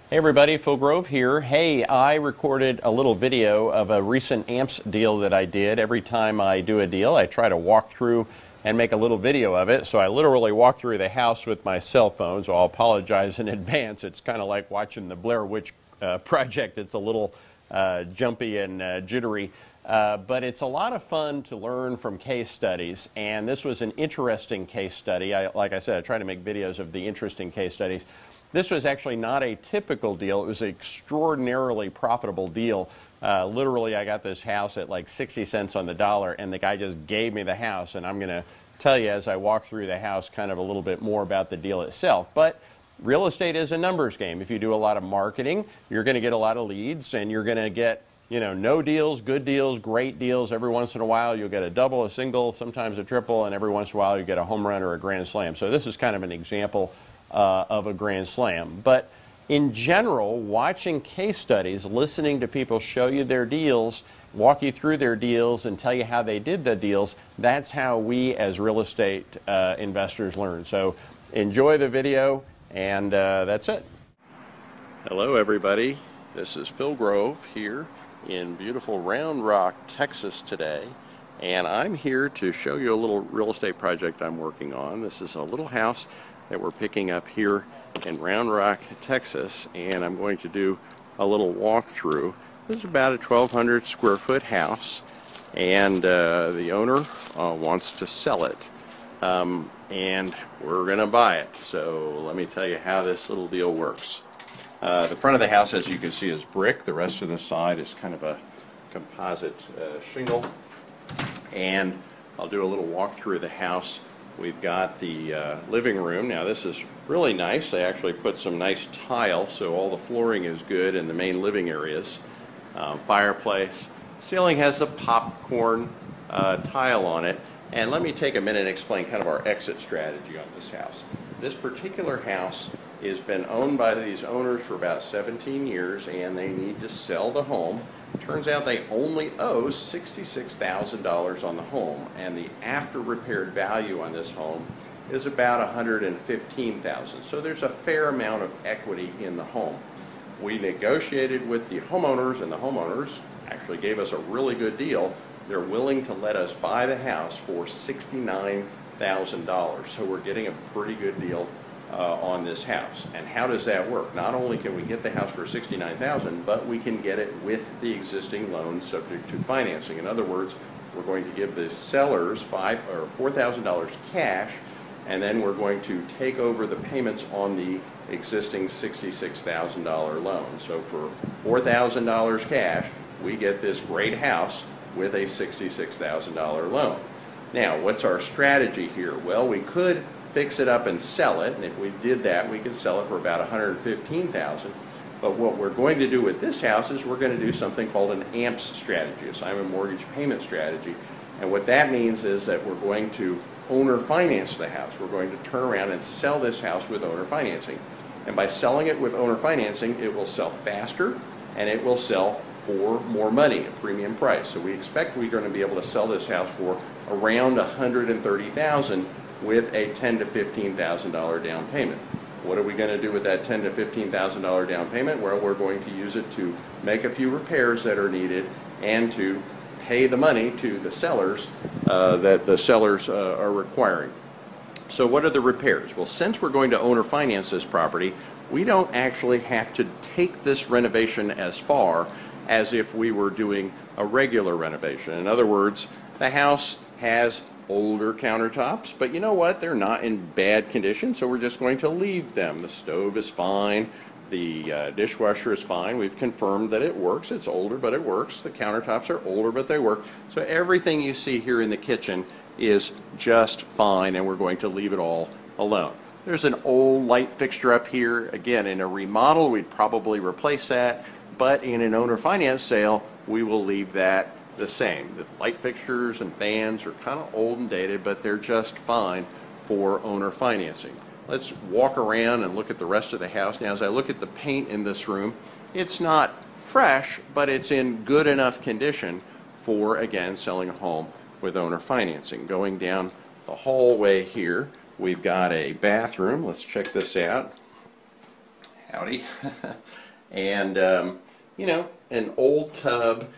Hey everybody, Phil Grove here. Hey, I recorded a little video of a recent AMPS deal that I did. Every time I do a deal, I try to walk through and make a little video of it. So I literally walked through the house with my cell phone, so I'll apologize in advance. It's kind of like watching the Blair Witch Project. It's a little jumpy and jittery. But it's a lot of fun to learn from case studies, and this was an interesting case study. Like I said, I try to make videos of the interesting case studies. This was actually not a typical deal. It was an extraordinarily profitable deal. Literally, I got this house at like 60 cents on the dollar, and the guy just gave me the house. And I'm going to tell you as I walk through the house kind of a little bit more about the deal itself. But real estate is a numbers game. If you do a lot of marketing, you're going to get a lot of leads, and you're going to get, you know, no deals, good deals, great deals. Every once in a while, you'll get a double, a single, sometimes a triple, and every once in a while, you get a home run or a grand slam. So this is kind of an example of a grand slam. But in general, watching case studies, listening to people show you their deals, walk you through their deals, and tell you how they did the deals, that's how we as real estate investors learn. So enjoy the video, and that's it. Hello everybody, this is Phil Grove here in beautiful Round Rock, Texas today, and I'm here to show you a little real estate project I'm working on. This is a little house that we're picking up here in Round Rock, Texas, and I'm going to do a little walkthrough. This is about a 1,200 square foot house, and the owner wants to sell it, and we're going to buy it. So let me tell you how this little deal works. The front of the house, as you can see, is brick. The rest of the side is kind of a composite shingle, and I'll do a little walkthrough of the house. We've got the living room. Now this is really nice. They actually put some nice tile, so all the flooring is good in the main living areas. Fireplace. Ceiling has the popcorn tile on it. And let me take a minute and explain kind of our exit strategy on this house. This particular house has been owned by these owners for about 17 years, and they need to sell the home. Turns out they only owe $66,000 on the home, and the after repaired value on this home is about $115,000. So there's a fair amount of equity in the home. We negotiated with the homeowners, and the homeowners actually gave us a really good deal. They're willing to let us buy the house for $69,000. So we're getting a pretty good deal on this house. And how does that work? Not only can we get the house for $69,000, but we can get it with the existing loan subject to financing. In other words, we're going to give the sellers $4,000 cash, and then we're going to take over the payments on the existing $66,000 loan. So for $4,000 cash, we get this great house with a $66,000 loan. Now, what's our strategy here? Well, we could fix it up and sell it, and if we did that, we could sell it for about $115,000. But what we're going to do with this house is we're going to do something called an AMPS strategy, assignment mortgage payment strategy. And what that means is that we're going to owner finance the house. We're going to turn around and sell this house with owner financing. And by selling it with owner financing, it will sell faster, and it will sell for more money, a premium price. So we expect we're going to be able to sell this house for around $130,000 with a $10,000 to $15,000 down payment. What are we going to do with that $10,000 to $15,000 down payment? Well, we're going to use it to make a few repairs that are needed and to pay the money to the sellers that the sellers are requiring. So what are the repairs? Well, since we're going to owner finance this property, we don't actually have to take this renovation as far as if we were doing a regular renovation. In other words, the house has older countertops, but you know what? They're not in bad condition, so we're just going to leave them. The stove is fine. The dishwasher is fine. We've confirmed that it works. It's older, but it works. The countertops are older, but they work. So everything you see here in the kitchen is just fine, and we're going to leave it all alone. There's an old light fixture up here. Again, in a remodel, we'd probably replace that, but in an owner finance sale, we will leave that the same. The light fixtures and fans are kind of old and dated, but they're just fine for owner financing. Let's walk around and look at the rest of the house. Now, as I look at the paint in this room, it's not fresh, but it's in good enough condition for, again, selling a home with owner financing. Going down the hallway here, we've got a bathroom. Let's check this out. howdy. And, you know, an old tub.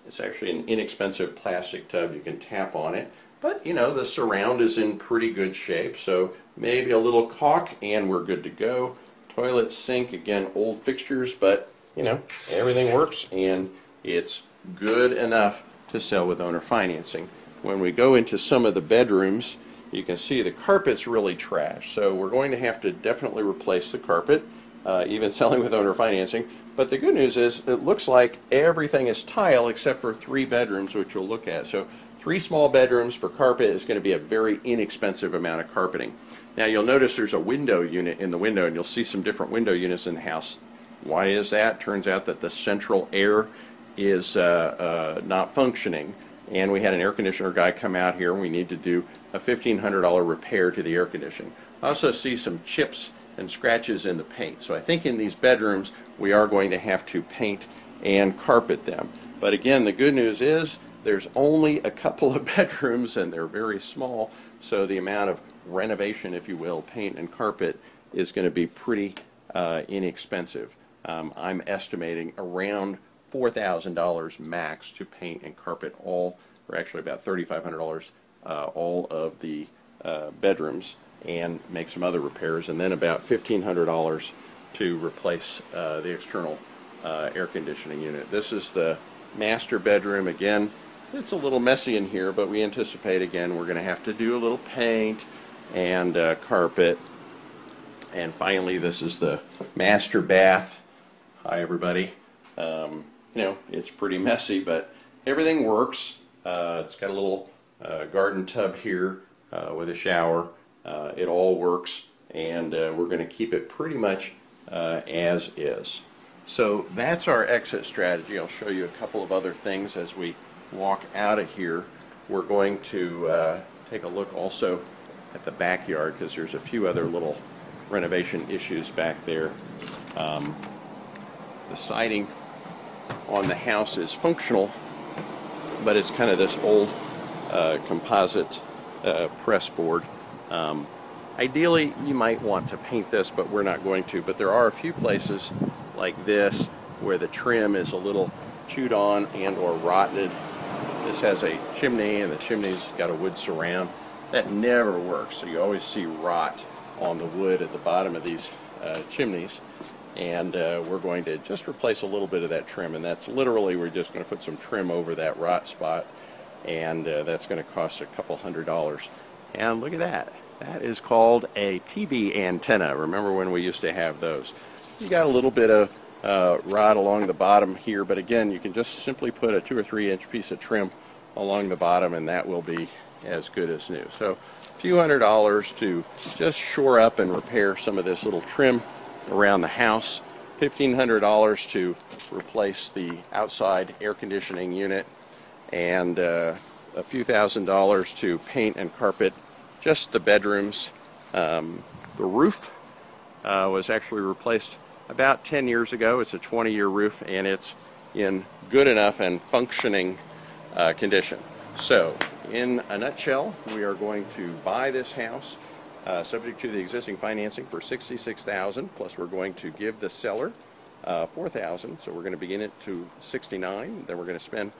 It's actually an inexpensive plastic tub. You can tap on it. But, you know, the surround is in pretty good shape. So maybe a little caulk and we're good to go. Toilet, sink, again, old fixtures, but, you know, everything works and it's good enough to sell with owner financing. When we go into some of the bedrooms, you can see the carpet's really trash. So we're going to have to definitely replace the carpet, even selling with owner financing. But the good news is it looks like everything is tile except for 3 bedrooms, which you'll look at. So 3 small bedrooms for carpet is going to be a very inexpensive amount of carpeting. Now you'll notice there's a window unit in the window, and you'll see some different window units in the house. Why is that? Turns out that the central air is not functioning. And we had an air conditioner guy come out here, and we need to do a $1,500 repair to the air conditioning. I also see some chips and scratches in the paint. So I think in these bedrooms we are going to have to paint and carpet them. But again, the good news is there's only a couple of bedrooms and they're very small, so the amount of renovation, if you will, paint and carpet, is going to be pretty inexpensive. I'm estimating around $4,000 max to paint and carpet all, or actually about $3,500, all of the bedrooms, and make some other repairs, and then about $1,500 to replace the external air conditioning unit. This is the master bedroom. Again, it's a little messy in here, but we anticipate, again, we're going to have to do a little paint and carpet. And finally, this is the master bath. Hi, everybody. You know, it's pretty messy, but everything works. It's got a little garden tub here with a shower. It all works, and we're going to keep it pretty much as is. So that's our exit strategy. I'll show you a couple of other things as we walk out of here. We're going to take a look also at the backyard, because there's a few other little renovation issues back there. The siding on the house is functional, but it's kind of this old composite press board. Ideally, you might want to paint this, but we're not going to. But there are a few places like this where the trim is a little chewed on and or rotted. This has a chimney, and the chimney's got a wood surround. That never works, so you always see rot on the wood at the bottom of these chimneys. And we're going to just replace a little bit of that trim, and that's literally, we're just going to put some trim over that rot spot, and that's going to cost a couple $100. And look at that. That is called a TV antenna. Remember when we used to have those? You got a little bit of rot along the bottom here, but again, you can just simply put a 2 or 3 inch piece of trim along the bottom, and that will be as good as new. So a few $100 to just shore up and repair some of this little trim around the house. $1,500 to replace the outside air conditioning unit, and a few $1,000s to paint and carpet just the bedrooms. The roof was actually replaced about 10 years ago. It's a 20-year roof, and it's in good enough and functioning condition. So, in a nutshell, we are going to buy this house subject to the existing financing for $66,000, plus we're going to give the seller $4,000, so we're going to begin it to $69,000. Then we're going to spend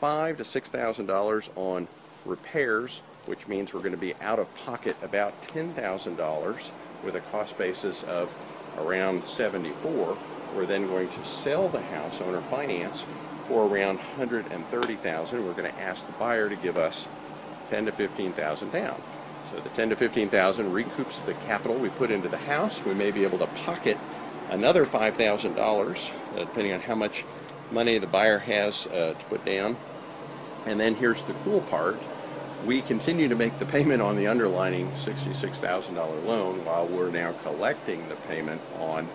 $5,000 to $6,000 on repairs, which means we're going to be out of pocket about $10,000 with a cost basis of around $74,000. We're then going to sell the house owner finance for around $130,000. We're going to ask the buyer to give us $10,000 to $15,000 down. So the $10,000 to $15,000 recoups the capital we put into the house. We may be able to pocket another $5,000, depending on how much money the buyer has to put down. And then here's the cool part. We continue to make the payment on the underlying $66,000 loan while we're now collecting the payment on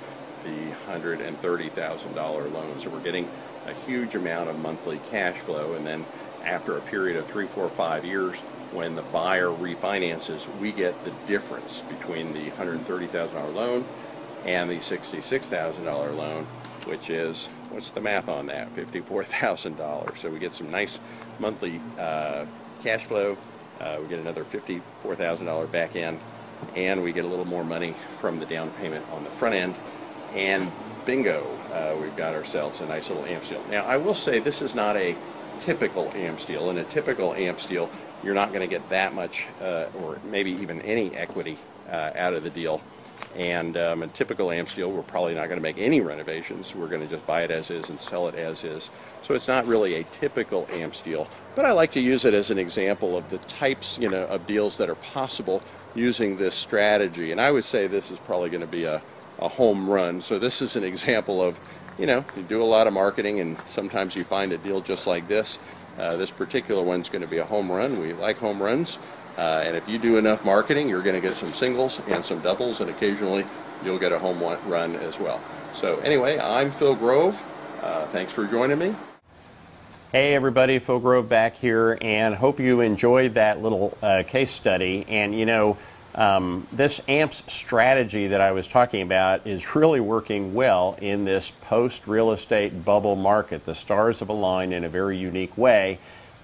the $130,000 loan. So we're getting a huge amount of monthly cash flow, and then after a period of 3, 4, 5 years, when the buyer refinances, we get the difference between the $130,000 loan and the $66,000 loan, which is, what's the math on that? $54,000. So we get some nice monthly cash flow. We get another $54,000 back end, and we get a little more money from the down payment on the front end. and bingo, we've got ourselves a nice little amp steel. Now, I will say this is not a typical amp steel. In a typical amp steel, you're not going to get that much, or maybe even any equity out of the deal. And a typical amp steel, we're probably not going to make any renovations. We're going to just buy it as is and sell it as is. So it's not really a typical amp steel. But I like to use it as an example of the types, of deals that are possible using this strategy. And I would say this is probably going to be a home run. So this is an example of, you do a lot of marketing and sometimes you find a deal just like this. This particular one's going to be a home run. We like home runs. And if you do enough marketing, you're going to get some singles and some doubles, and occasionally you'll get a home run as well. So anyway, I'm Phill Grove. Thanks for joining me. Hey everybody, Phill Grove back here, and hope you enjoyed that little case study. And this AMPS strategy that I was talking about is really working well in this post-real estate bubble market. The stars have aligned in a very unique way.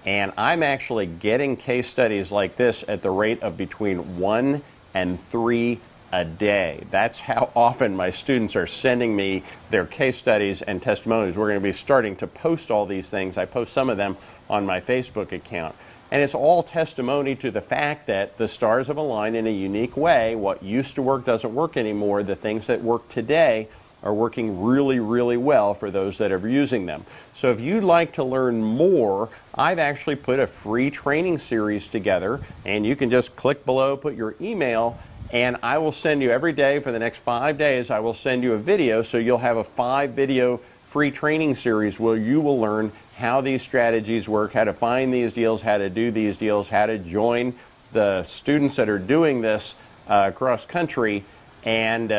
And I'm actually getting case studies like this at the rate of between 1 and 3 a day. That's how often my students are sending me their case studies and testimonials. We're going to be starting to post all these things. I post some of them on my Facebook account. And it's all testimony to the fact that the stars have aligned in a unique way. What used to work doesn't work anymore. The things that work today are working really, really well for those that are using them. So if you'd like to learn more, I've actually put a free training series together, and you can just click below, put your email, and I will send you every day for the next 5 days, I will send you a video, so you'll have a 5-video free training series where you will learn how these strategies work, how to find these deals, how to do these deals, how to join the students that are doing this across country, and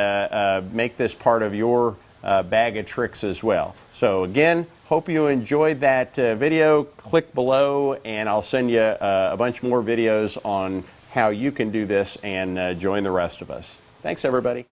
make this part of your bag of tricks as well. So again, hope you enjoyed that video. Click below and I'll send you a bunch more videos on how you can do this and join the rest of us. Thanks everybody.